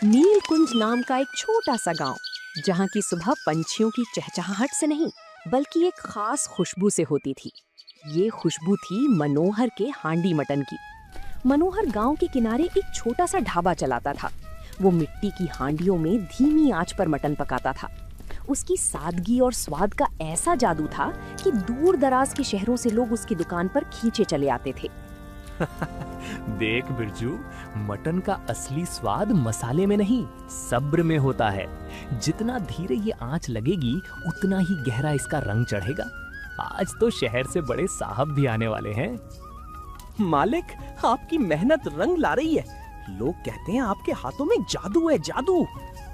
नीलकुंज नाम का एक छोटा सा गांव, जहां की सुबह पंछियों की चहचहाहट से नहीं बल्कि एक खास खुशबू से होती थी। ये खुशबू थी मनोहर के हांडी मटन की। मनोहर गांव के किनारे एक छोटा सा ढाबा चलाता था। वो मिट्टी की हांडियों में धीमी आंच पर मटन पकाता था। उसकी सादगी और स्वाद का ऐसा जादू था कि दूर दराज के शहरों से लोग उसकी दुकान पर खींचे चले आते थे। देख बिरजू, मटन का असली स्वाद मसाले में नहीं, सब्र में होता है। जितना धीरे ये आंच लगेगी, उतना ही गहरा इसका रंग चढ़ेगा। आज तो शहर से बड़े साहब भी आने वाले हैं। मालिक, आपकी मेहनत रंग ला रही है। लोग कहते हैं आपके हाथों में जादू है, जादू।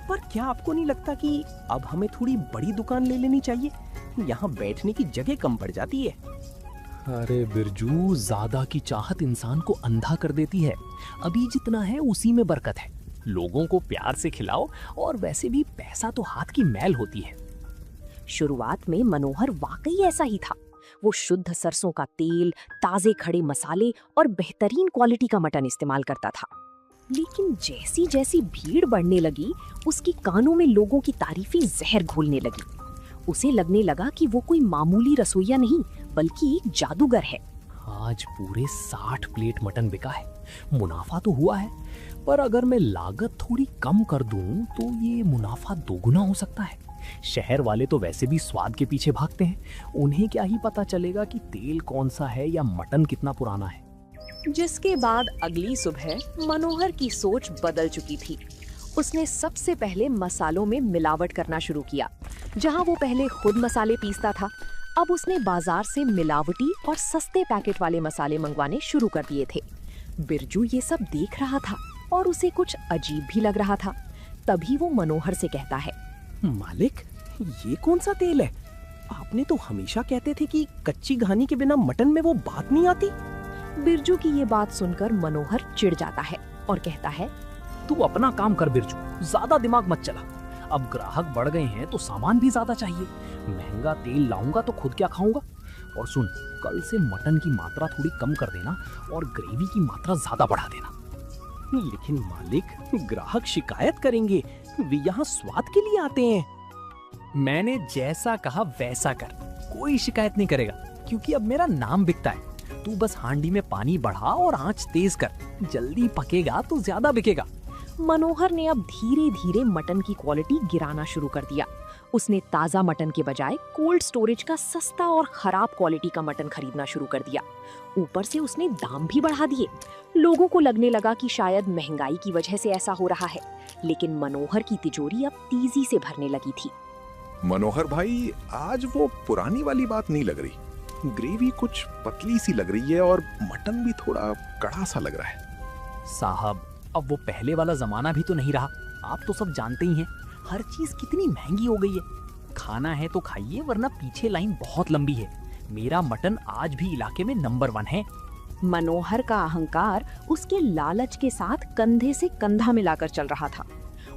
पर क्या आपको नहीं लगता कि अब हमें थोड़ी बड़ी दुकान ले लेनी चाहिए? यहाँ बैठने की जगह कम पड़ जाती है। अरे बिरजू, ज्यादा की चाहत इंसान को अंधा कर देती है। अभी जितना है उसी में बरकत है। लोगों को प्यार से खिलाओ, और वैसे भी पैसा तो हाथ की मैल होती है। शुरुआत में मनोहर वाकई ऐसा ही था। वो शुद्ध सरसों का तेल, ताजे खड़े मसाले और बेहतरीन क्वालिटी का मटन इस्तेमाल करता था। लेकिन जैसी जैसी भीड़ बढ़ने लगी, उसकी कानों में लोगों की तारीफें जहर घोलने लगी। उसे लगने लगा कि वो कोई मामूली रसोइया नहीं बल्कि एक जादूगर है। आज पूरे 60 प्लेट मटन बिका है। मुनाफा तो हुआ है, पर अगर मैं लागत थोड़ी कम कर दूं तो ये मुनाफा दोगुना हो सकता है। शहर वाले तो वैसे भी स्वाद के पीछे भागते हैं। उन्हें क्या ही पता चलेगा कि तेल कौन सा है या मटन कितना पुराना है। जिसके बाद अगली सुबह मनोहर की सोच बदल चुकी थी। उसने सबसे पहले मसालों में मिलावट करना शुरू किया। जहां वो पहले खुद मसाले पीसता था, अब उसने बाजार से मिलावटी और सस्ते पैकेट वाले मसाले मंगवाने शुरू कर दिए थे। बिरजू ये सब देख रहा था और उसे कुछ अजीब भी लग रहा था। तभी वो मनोहर से कहता है, मालिक, ये कौन सा तेल है? आपने तो हमेशा कहते थे कि कच्ची घानी के बिना मटन में वो बात नहीं आती। बिरजू की ये बात सुनकर मनोहर चिढ़ जाता है और कहता है, तू अपना काम कर बिरजू, ज्यादा दिमाग मत चला। अब ग्राहक बढ़ गए हैं तो सामान भी ज्यादा चाहिए। महंगा तेल लाऊंगा तो खुद क्या खाऊंगा। और सुन, कल से मटन की मात्रा थोड़ी कम कर देना और ग्रेवी की मात्रा ज्यादा बढ़ा देना। लेकिन मालिक, ग्राहक शिकायत करेंगे। वे यहाँ स्वाद के लिए आते हैं। मैंने जैसा कहा वैसा कर, कोई शिकायत नहीं करेगा, क्योंकि अब मेरा नाम बिकता है। तू बस हांडी में पानी बढ़ा और आंच तेज कर। जल्दी पकेगा तो ज्यादा बिकेगा। मनोहर ने अब धीरे धीरे मटन की क्वालिटी गिराना शुरू कर दिया। उसने ताज़ा मटन के बजाय कोल्ड स्टोरेज का सस्ता और खराब क्वालिटी का मटन खरीदना शुरू कर दिया। ऊपर से उसने दाम भी बढ़ा दिए। लोगों को लगने लगा कि शायद महंगाई की वजह से ऐसा हो रहा है, लेकिन मनोहर की तिजोरी अब तेजी से भरने लगी थी। मनोहर भाई, आज वो पुरानी वाली बात नहीं लग रही। ग्रेवी कुछ पतली सी लग रही है और मटन भी थोड़ा कड़ा सा लग रहा है। साहब, अब वो पहले वाला जमाना भी तो नहीं रहा। आप तो सब जानते ही हैं, हर चीज कितनी महंगी हो गई है। खाना है तो खाइए, वरना पीछे लाइन बहुत लंबी है। मेरा मटन आज भी इलाके में नंबर 1 है। मनोहर का अहंकार उसके लालच के साथ कंधे से कंधा मिलाकर चल रहा था।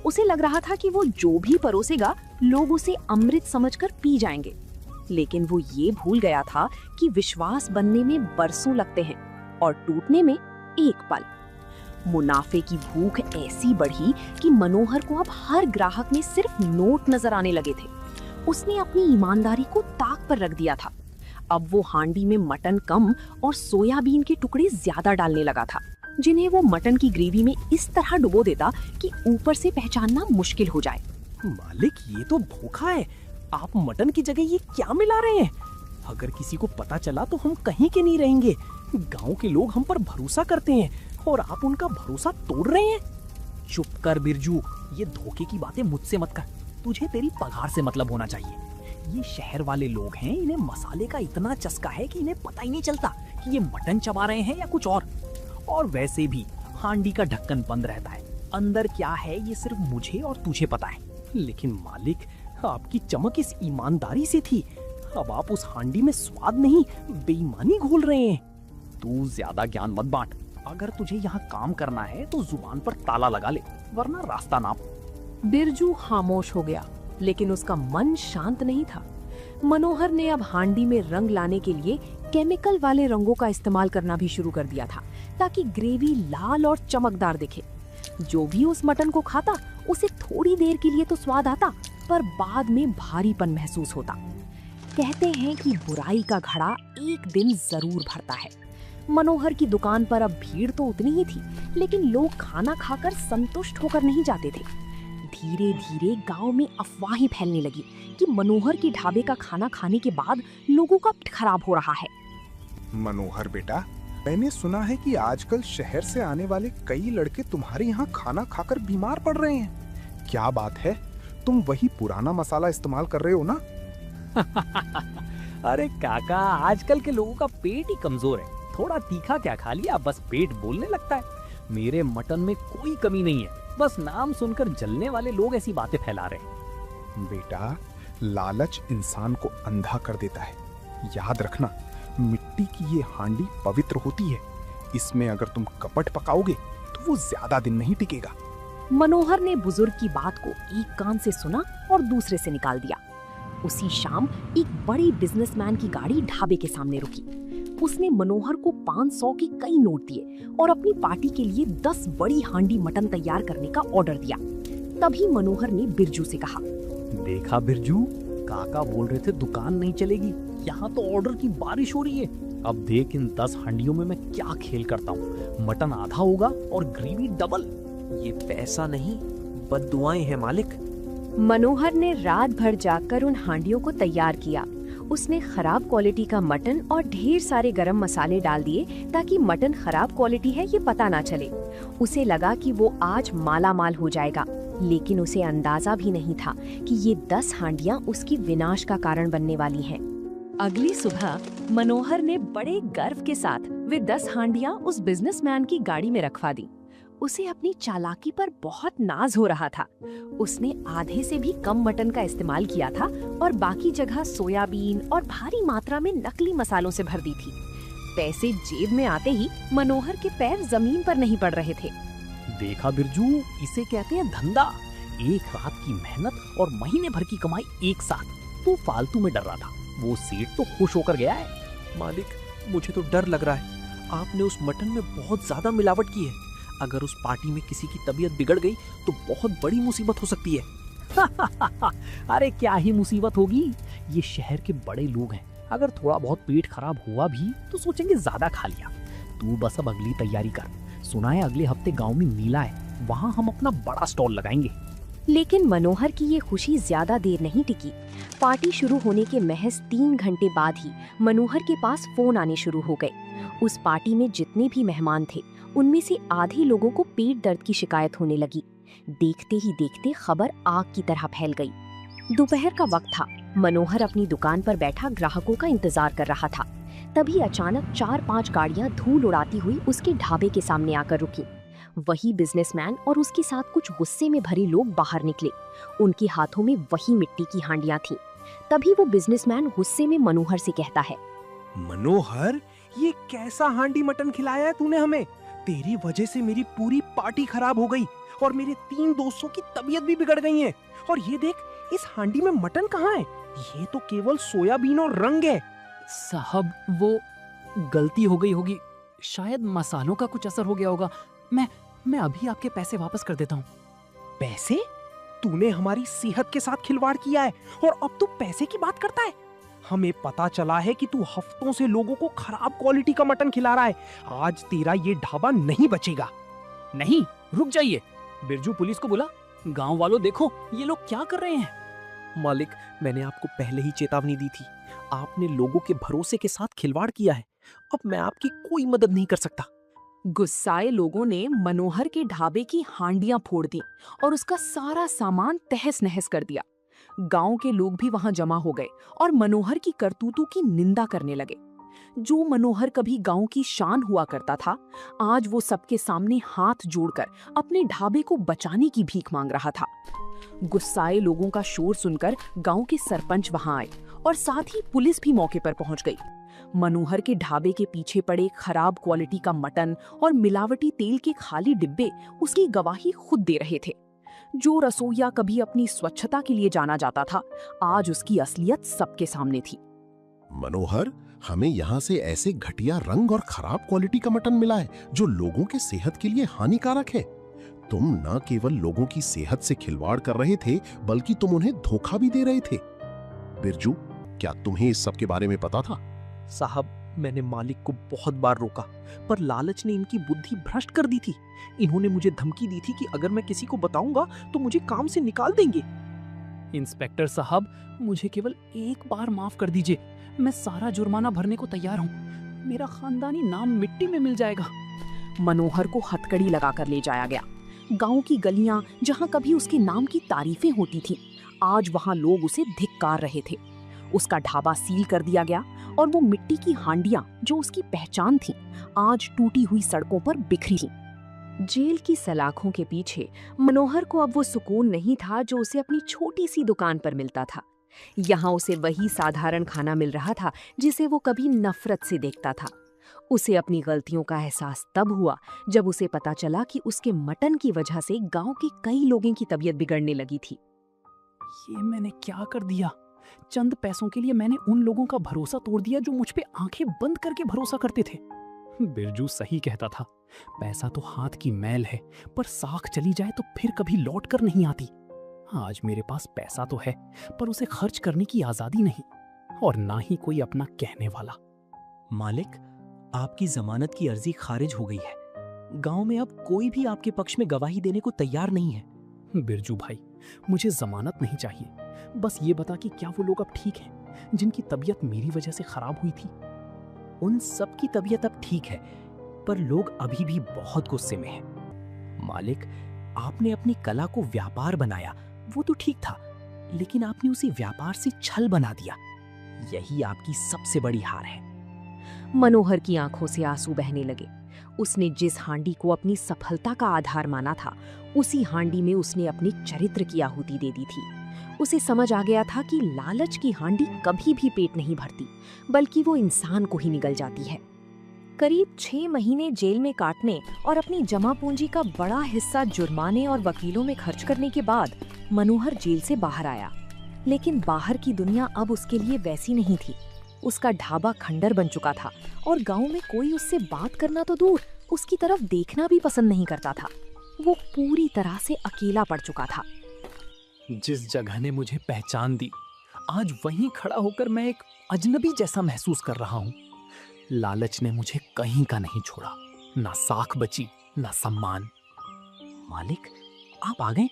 उसे लग रहा था कि वो जो भी परोसेगा, लोग उसे अमृत समझकर पी जाएंगे। लेकिन वो ये भूल गया था कि विश्वास बनने में बरसों लगते हैं और टूटने में एक पल। मुनाफे की भूख ऐसी बढ़ी कि मनोहर को अब हर ग्राहक में सिर्फ नोट नजर आने लगे थे। उसने अपनी ईमानदारी को ताक पर रख दिया था। अब वो हांडी में मटन कम और सोयाबीन के टुकड़े ज्यादा डालने लगा था, जिन्हें वो मटन की ग्रेवी में इस तरह डुबो देता कि ऊपर से पहचानना मुश्किल हो जाए। मालिक, ये तो धोखा है। आप मटन की जगह ये क्या मिला रहे हैं? अगर किसी को पता चला तो हम कहीं के नहीं रहेंगे। गांव के लोग हम पर भरोसा करते हैं और आप उनका भरोसा तोड़ रहे हैं। चुप कर बिरजू, ये धोखे की बातें मुझसे मत कर। तुझे तेरी पगार से मतलब होना चाहिए। ये शहर वाले लोग हैं, इन्हें मसाले का इतना चस्का है कि इन्हें पता ही नहीं चलता कि ये मटन चबा रहे हैं या कुछ और वैसे भी हांडी का ढक्कन बंद रहता है। अंदर क्या है ये सिर्फ मुझे और तुझे पता है। लेकिन मालिक, आपकी चमक इस ईमानदारी से थी। अब आप उस हांडी में स्वाद नहीं, बेईमानी घोल रहे हैं। तू ज्यादा ज्ञान मत बांट। अगर तुझे यहाँ काम करना है तो जुबान पर ताला लगा ले, वरना रास्ता नाप। बिरजू खामोश हो गया, लेकिन उसका मन शांत नहीं था। मनोहर ने अब हांडी में रंग लाने के लिए केमिकल वाले रंगों का इस्तेमाल करना भी शुरू कर दिया था, ताकि ग्रेवी लाल और चमकदार दिखे। जो भी उस मटन को खाता उसे थोड़ी देर के लिए तो स्वाद आता, पर बाद में भारीपन महसूस होता। कहते हैं कि बुराई का घड़ा एक दिन जरूर भरता है। मनोहर की दुकान पर अब भीड़ तो उतनी ही थी, लेकिन लोग खाना खाकर संतुष्ट होकर नहीं जाते थे। धीरे धीरे गांव में अफवाहें फैलने लगी कि मनोहर के ढाबे का खाना खाने के बाद लोगों का पेट खराब हो रहा है। मनोहर बेटा, मैंने सुना है कि आजकल शहर से आने वाले कई लड़के तुम्हारे यहाँ खाना खाकर बीमार पड़ रहे हैं। क्या बात है? तुम वही पुराना मसाला इस्तेमाल कर रहे हो ना? अरे काका, आजकल के लोगों का पेट ही कमजोर है। थोड़ा तीखा क्या खा लिया, बस पेट बोलने लगता है। मेरे मटन में कोई कमी नहीं है, बस नाम सुनकर जलने वाले लोग ऐसी बातें फैला रहे हैं। बेटा, लालच इंसान को अंधा कर देता है। याद रखना, मिट्टी की ये हांडी पवित्र होती है। इसमें अगर तुम कपट पकाओगे तो वो ज्यादा दिन नहीं टिकेगा। मनोहर ने बुजुर्ग की बात को एक कान से सुना और दूसरे से निकाल दिया। उसी शाम एक बड़े बिजनेसमैन की गाड़ी ढाबे के सामने रुकी। उसने मनोहर को 500 के कई नोट दिए और अपनी पार्टी के लिए 10 बड़ी हांडी मटन तैयार करने का ऑर्डर दिया। तभी मनोहर ने बिरजू से कहा, देखा बिरजू, काका बोल रहे थे दुकान नहीं चलेगी, यहाँ तो ऑर्डर की बारिश हो रही है। अब देख इन 10 हांडियों में मैं क्या खेल करता हूँ। मटन आधा होगा और ग्रेवी डबल। ये पैसा नहीं, बद्दुआएं हैं मालिक। मनोहर ने रात भर जागकर उन हांडियों को तैयार किया। उसने खराब क्वालिटी का मटन और ढेर सारे गरम मसाले डाल दिए ताकि मटन खराब क्वालिटी है ये पता ना चले। उसे लगा कि वो आज माला माल हो जाएगा, लेकिन उसे अंदाजा भी नहीं था कि ये 10 हांडियां उसकी विनाश का कारण बनने वाली हैं। अगली सुबह मनोहर ने बड़े गर्व के साथ वे 10 हांडियां उस बिजनेसमैन की गाड़ी में रखवा दी। उसे अपनी चालाकी पर बहुत नाज हो रहा था। उसने आधे से भी कम मटन का इस्तेमाल किया था और बाकी जगह सोयाबीन और भारी मात्रा में नकली मसालों से भर दी थी। पैसे जेब में आते ही मनोहर के पैर जमीन पर नहीं पड़ रहे थे। देखा बिरजू, इसे कहते हैं धंधा। एक रात की मेहनत और महीने भर की कमाई एक साथ। तू फालतू में डर रहा था, वो सेठ तो खुश होकर गया है। मालिक, मुझे तो डर लग रहा है। आपने उस मटन में बहुत ज्यादा मिलावट की है। अगर उस पार्टी में किसी की तबीयत बिगड़ गई तो बहुत बड़ी मुसीबत हो सकती है। अरे क्या ही मुसीबत होगी, ये शहर के बड़े लोग हैं। अगर थोड़ा बहुत पेट खराब हुआ भी तो सोचेंगे ज्यादा खा लिया। तू बस अब अगली तैयारी कर। सुना है अगले हफ्ते गांव में मेला है, वहाँ हम अपना बड़ा स्टॉल लगाएंगे। लेकिन मनोहर की ये खुशी ज्यादा देर नहीं टिकी। पार्टी शुरू होने के महज 3 घंटे बाद ही मनोहर के पास फोन आने शुरू हो गए। उस पार्टी में जितने भी मेहमान थे उनमें से आधे लोगों को पेट दर्द की शिकायत होने लगी। देखते ही देखते खबर आग की तरह फैल गई। दोपहर का वक्त था। मनोहर अपनी दुकान पर बैठा ग्राहकों का इंतजार कर रहा था। तभी अचानक 4-5 गाड़ियां धूल उड़ाती हुई उसके ढाबे के सामने आकर रुकी। वही बिजनेसमैन और उसके साथ कुछ गुस्से में भरे लोग बाहर निकले। उनके हाथों में वही मिट्टी की हांडियां थीं। तभी वो बिजनेसमैन गुस्से में मनोहर से कहता है, मनोहर, ये कैसा हांडी मटन खिलाया है तूने हमें? तेरी वजह से मेरी पूरी पार्टी खराब हो गई और मेरे 3 दोस्तों की तबीयत भी बिगड़ गई है। और ये देख, इस हांडी में मटन कहाँ है? ये तो केवल सोयाबीन और रंग है। साहब, वो गलती हो गई होगी, शायद मसालों का कुछ असर हो गया होगा। मैं अभी आपके पैसे वापस कर देता हूँ। पैसे? तूने हमारी सेहत के साथ खिलवाड़ किया है और अब तू पैसे की बात करता है? हमें पता चला है कि तू हफ्तों से लोगों को खराब क्वालिटी का मटन खिला रहा है। आज तेरा ये ढाबा नहीं बचेगा। नहीं, रुक जाइए। बिरजू, पुलिस को बुला। गांव वालों, देखो ये लोग क्या कर रहे हैं। मालिक, मैंने आपको पहले ही चेतावनी दी थी। आपने लोगों के भरोसे के साथ खिलवाड़ किया है। अब मैं आपकी कोई मदद नहीं कर सकता। गुस्साए लोगों ने मनोहर के ढाबे की हांडियां फोड़ दी और उसका सारा सामान तहस नहस कर दिया। गांव के लोग भी वहां जमा हो गए और मनोहर की करतूतों की निंदा करने लगे। जो मनोहर कभी गांव की शान हुआ करता था, आज वो सबके सामने हाथ जोड़कर अपने ढाबे को बचाने की भीख मांग रहा था। गुस्साए लोगों का शोर सुनकर गांव के सरपंच वहां आए और साथ ही पुलिस भी मौके पर पहुंच गई। मनोहर के ढाबे के पीछे पड़े खराब क्वालिटी का मटन और मिलावटी तेल के खाली डिब्बे उसकी गवाही खुद दे रहे थे। जो रसोइया कभी अपनी स्वच्छता के लिए जाना जाता था, आज उसकी असलियत सबके सामने थी। मनोहर, हमें यहाँ से ऐसे घटिया रंग और खराब क्वालिटी का मटन मिला है जो लोगों के सेहत के लिए हानिकारक है। तुम न केवल लोगों की सेहत से खिलवाड़ कर रहे थे, बल्कि तुम उन्हें धोखा भी दे रहे थे। बिरजू, क्या तुम्हें इस सब के बारे में पता था? साहब, मैंने मालिक को बहुत बार रोका, पर लालच ने इनकी बुद्धि भ्रष्ट कर दी थी। इन्होंने मुझे धमकी दी थी कि अगर मैं किसी को बताऊंगा तो मुझे काम से निकाल देंगे। इंस्पेक्टर साहब, मुझे केवल एक बार माफ कर दीजिए। मैं सारा जुर्माना भरने को तैयार हूँ। मेरा खानदानी नाम मिट्टी में मिल जाएगा। मनोहर को हथकड़ी लगाकर ले जाया गया। गांव की गलियां जहां कभी उसके नाम की तारीफें होती थीं, आज वहां लोग उसे धिक्कार रहे थे। उसका ढाबा सील कर दिया गया और वो मिट्टी की हांडियां जो उसकी पहचान थीं, आज टूटी हुई सड़कों पर बिखरी थीं। जेल की सलाखों के पीछे मनोहर को अब वो सुकून नहीं था जो उसे अपनी छोटी सी दुकान पर मिलता था। यहाँ उसे वही साधारण खाना मिल रहा था जिसे वो कभी नफरत से देखता था। उसे अपनी गलतियों का एहसास तब हुआ जब उसे पता चला कि उसके मटन की वजह से गांव के कई लोगों की तबीयत बिगड़ने लगी थी। ये मैंने क्या कर दिया? चंद पैसों के लिए मैंने उन लोगों का भरोसा तोड़ दिया जो मुझ पे आंखें बंद करके भरोसा करते थे। बिरजू सही कहता था, पैसा तो हाथ की मैल है, पर साख चली जाए तो फिर कभी लौट कर नहीं आती। आज मेरे पास पैसा तो है, पर उसे खर्च करने की आजादी नहीं, और ना ही कोई अपना कहने वाला। मालिक, आपकी जमानत की अर्जी खारिज हो गई है। गांव में अब कोई भी आपके पक्ष में गवाही देने को तैयार नहीं है। बिरजू भाई, मुझे जमानत नहीं चाहिए। बस ये बता कि क्या वो लोग अब ठीक हैं जिनकी तबीयत मेरी वजह से खराब हुई थी? उन सब की तबीयत अब ठीक है, पर लोग अभी भी बहुत गुस्से में हैं। मालिक, आपने अपनी कला को व्यापार बनाया, वो तो ठीक था, लेकिन आपने उसे व्यापार से छल बना दिया। यही आपकी सबसे बड़ी हार है। मनोहर की आंखों से आंसू बहने लगे। उसने जिस हांडी को अपनी सफलता का आधार माना था, उसी हांडी में उसने अपने चरित्र की आहुति दे दी थी। उसे समझ आ गया था कि लालच की हांडी कभी भी पेट नहीं भरती, बल्कि वो इंसान को ही निगल जाती है। करीब 6 महीने जेल में काटने और अपनी जमा पूंजी का बड़ा हिस्सा जुर्माने और वकीलों में खर्च करने के बाद मनोहर जेल से बाहर आया। लेकिन बाहर की दुनिया अब उसके लिए वैसी नहीं थी। उसका ढाबा खंडर बन चुका था और गांव में कोई उससे बात करना तो दूर, उसकी तरफ देखना भी पसंद नहीं करता था। वो पूरी तरह से अकेला पड़ चुका था। जिस जगह ने मुझे पहचान दी, आज वहीं खड़ा होकर मैं एक अजनबी जैसा महसूस कर रहा हूँ। लालच ने मुझे कहीं का नहीं छोड़ा, ना साख बची, ना सम्मान। मालिक, आप आ गए?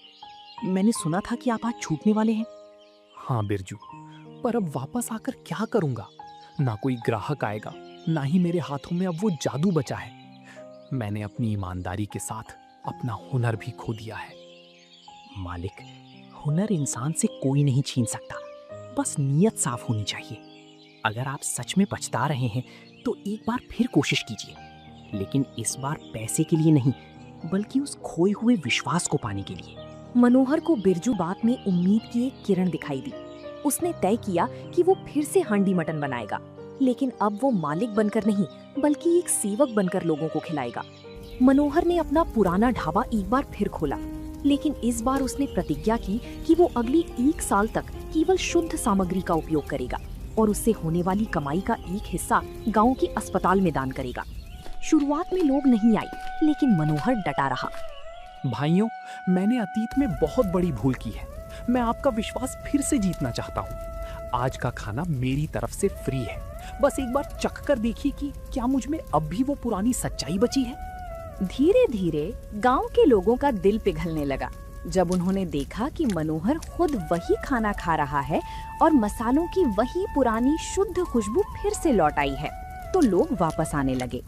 मैंने सुना था कि आप आज छूटने वाले हैं। हाँ बिरजू, पर अब वापस आकर क्या करूंगा? ना कोई ग्राहक आएगा, ना ही मेरे हाथों में अब वो जादू बचा है। मैंने अपनी ईमानदारी के साथ अपना हुनर भी खो दिया है। मालिक, हुनर इंसान से कोई नहीं छीन सकता, बस नीयत साफ होनी चाहिए। अगर आप सच में पछता रहे हैं तो एक बार फिर कोशिश कीजिए, लेकिन इस बार पैसे के लिए नहीं, बल्कि उस खोए हुए विश्वास को पाने के लिए। मनोहर को बिरजू बात में उम्मीद की एक किरण दिखाई दी। उसने तय किया कि वो फिर से हांडी मटन बनाएगा, लेकिन अब वो मालिक बनकर नहीं, बल्कि एक सेवक बनकर लोगों को खिलाएगा। मनोहर ने अपना पुराना ढाबा एक बार फिर खोला, लेकिन इस बार उसने प्रतिज्ञा की कि वो अगली 1 साल तक केवल शुद्ध सामग्री का उपयोग करेगा और उससे होने वाली कमाई का एक हिस्सा गांव के अस्पताल में दान करेगा। शुरुआत में लोग नहीं आए, लेकिन मनोहर डटा रहा। भाइयों, मैंने अतीत में बहुत बड़ी भूल की है। मैं आपका विश्वास फिर से जीतना चाहता हूँ। आज का खाना मेरी तरफ से फ्री है। बस एक बार चख कर देखिए कि क्या मुझ में अब भी वो पुरानी सच्चाई बची है। धीरे धीरे गांव के लोगों का दिल पिघलने लगा जब उन्होंने देखा कि मनोहर खुद वही खाना खा रहा है और मसालों की वही पुरानी शुद्ध खुशबू फिर से लौट आई है। तो लोग वापस आने लगे।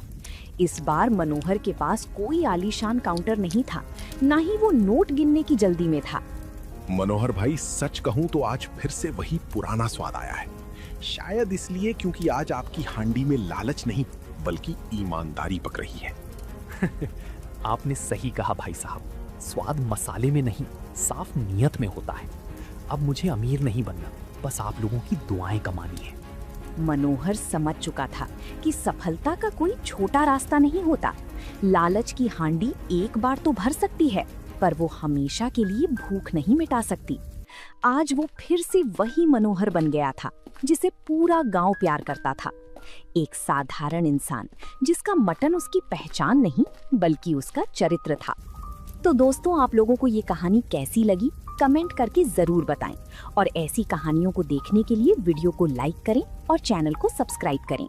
इस बार मनोहर के पास कोई आलीशान काउंटर नहीं था, ना ही वो नोट गिनने की जल्दी में था। मनोहर भाई, सच कहूं तो आज फिर से वही पुराना स्वाद आया है। शायद इसलिए क्योंकि आज आपकी हांडी में लालच नहीं, बल्कि ईमानदारी पक रही है। आपने सही कहा भाई साहब, स्वाद मसाले में नहीं, साफ नियत में होता है। अब मुझे अमीर नहीं बनना, बस आप लोगों की दुआएं कमानी है। मनोहर समझ चुका था कि सफलता का कोई छोटा रास्ता नहीं होता। लालच की हांडी एक बार तो भर सकती है, पर वो हमेशा के लिए भूख नहीं मिटा सकती। आज वो फिर से वही मनोहर बन गया था जिसे पूरा गांव प्यार करता था। एक साधारण इंसान जिसका मटन उसकी पहचान नहीं, बल्कि उसका चरित्र था। तो दोस्तों, आप लोगों को ये कहानी कैसी लगी कमेंट करके जरूर बताएं और ऐसी कहानियों को देखने के लिए वीडियो को लाइक करें और चैनल को सब्सक्राइब करें।